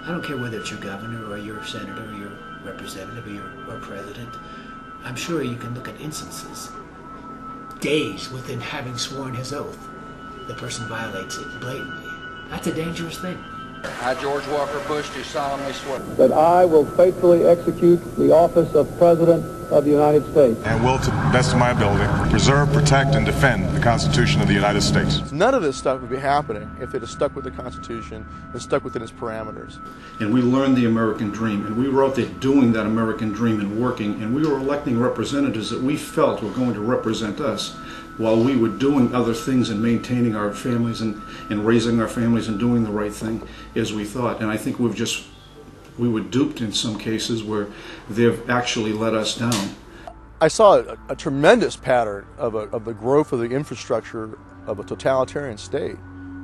I don't care whether it's your governor or your senator or your representative or your president. I'm sure you can look at instances, days within having sworn his oath, the person violates it blatantly. That's a dangerous thing. I, George Walker Bush, do solemnly swear that I will faithfully execute the office of President of the United States. And will, to the best of my ability, preserve, protect, and defend the Constitution of the United States. None of this stuff would be happening if it had stuck with the Constitution and stuck within its parameters. And we learned the American dream, and we were out there doing that American dream and working, and we were electing representatives that we felt were going to represent us while we were doing other things and maintaining our families and raising our families and doing the right thing as we thought. And I think we were duped in some cases where they've actually let us down. I saw a tremendous pattern of the growth of the infrastructure of a totalitarian state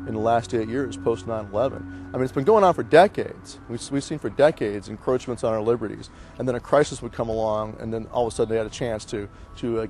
in the last 8 years post 9/11. I mean, it's been going on for decades. We've seen for decades encroachments on our liberties, and then a crisis would come along, and then all of a sudden they had a chance to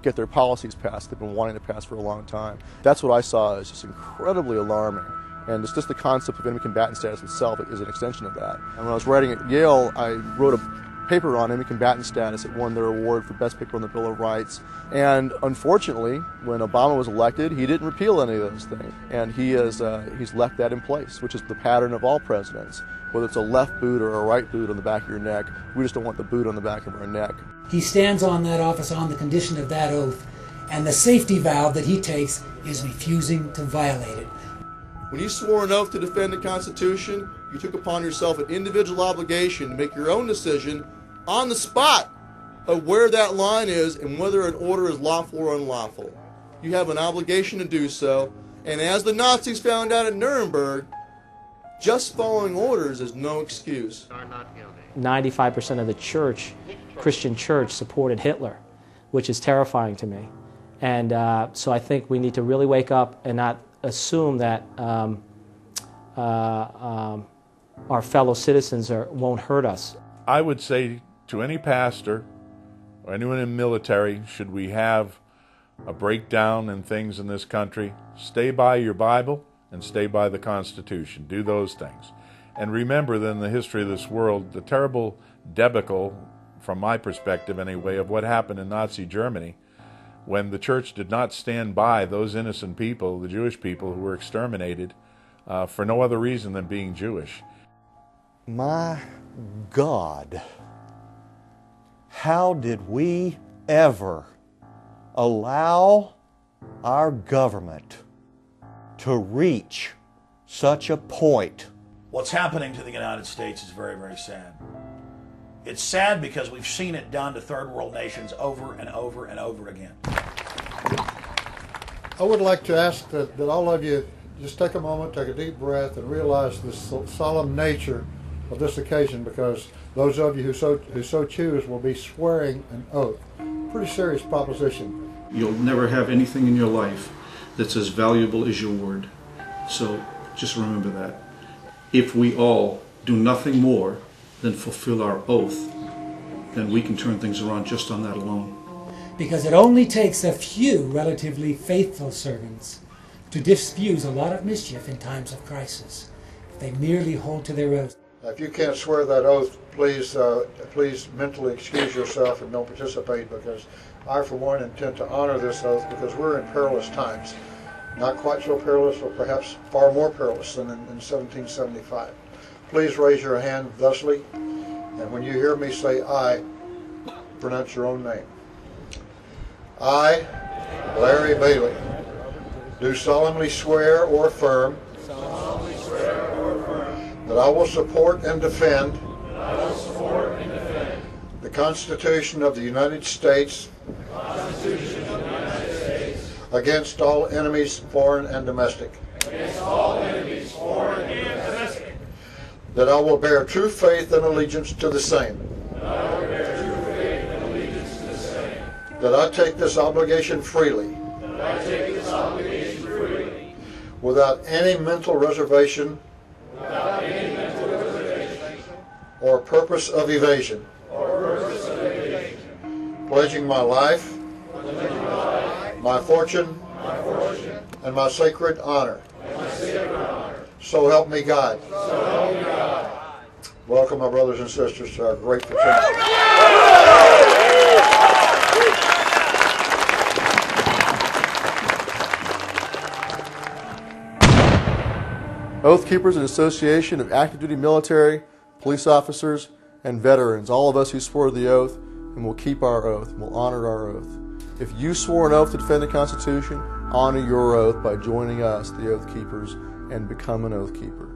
get their policies passed they've been wanting to pass for a long time. That's what I saw as just incredibly alarming. And it's just the concept of enemy combatant status itself is an extension of that. And when I was writing at Yale, I wrote a paper on enemy combatant status. It won their award for best paper on the Bill of Rights. And unfortunately, when Obama was elected, he didn't repeal any of those things. And he's left that in place, which is the pattern of all presidents. Whether it's a left boot or a right boot on the back of your neck, we just don't want the boot on the back of our neck. He stands on that office on the condition of that oath, and the safety valve that he takes is refusing to violate it. When you swore an oath to defend the Constitution, you took upon yourself an individual obligation to make your own decision on the spot of where that line is and whether an order is lawful or unlawful. You have an obligation to do so, and as the Nazis found out at Nuremberg, just following orders is no excuse. 95% of the church, Christian church, supported Hitler, which is terrifying to me. And so I think we need to really wake up and not assume that our fellow citizens won't hurt us. I would say to any pastor or anyone in the military, should we have a breakdown in things in this country, stay by your Bible and stay by the Constitution. Do those things. And remember that in the history of this world, the terrible debacle, from my perspective anyway, of what happened in Nazi Germany, when the church did not stand by those innocent people, the Jewish people who were exterminated for no other reason than being Jewish. My God, how did we ever allow our government to reach such a point? What's happening to the United States is very, very sad. It's sad because we've seen it done to third world nations over and over and over again. I would like to ask that all of you just take a moment, take a deep breath, and realize the solemn nature of this occasion, because those of you who so choose will be swearing an oath. Pretty serious proposition. You'll never have anything in your life that's as valuable as your word. So just remember that. If we all do nothing more than fulfill our oath, then we can turn things around just on that alone. Because it only takes a few relatively faithful servants to diffuse a lot of mischief in times of crisis. If they merely hold to their oath. If you can't swear that oath, please mentally excuse yourself and don't participate, because I, for one, intend to honor this oath, because we're in perilous times. Not quite so perilous, but perhaps far more perilous than in 1775. Please raise your hand thusly, and when you hear me say "I," pronounce your own name. I, Larry Bailey, do solemnly swear or affirm that I will support and defend the Constitution of the United States against all enemies, foreign and domestic. That I will bear true faith and allegiance to the same. That I take this obligation freely. Without any mental reservation or purpose of evasion. Pledging my life, my fortune, and my sacred honor. So help me God. Welcome, my brothers and sisters, to our great fraternity. Oath Keepers, an association of active duty military, police officers, and veterans, all of us who swore the oath and will keep our oath, and will honor our oath. If you swore an oath to defend the Constitution, honor your oath by joining us, the Oath Keepers, and become an Oath Keeper.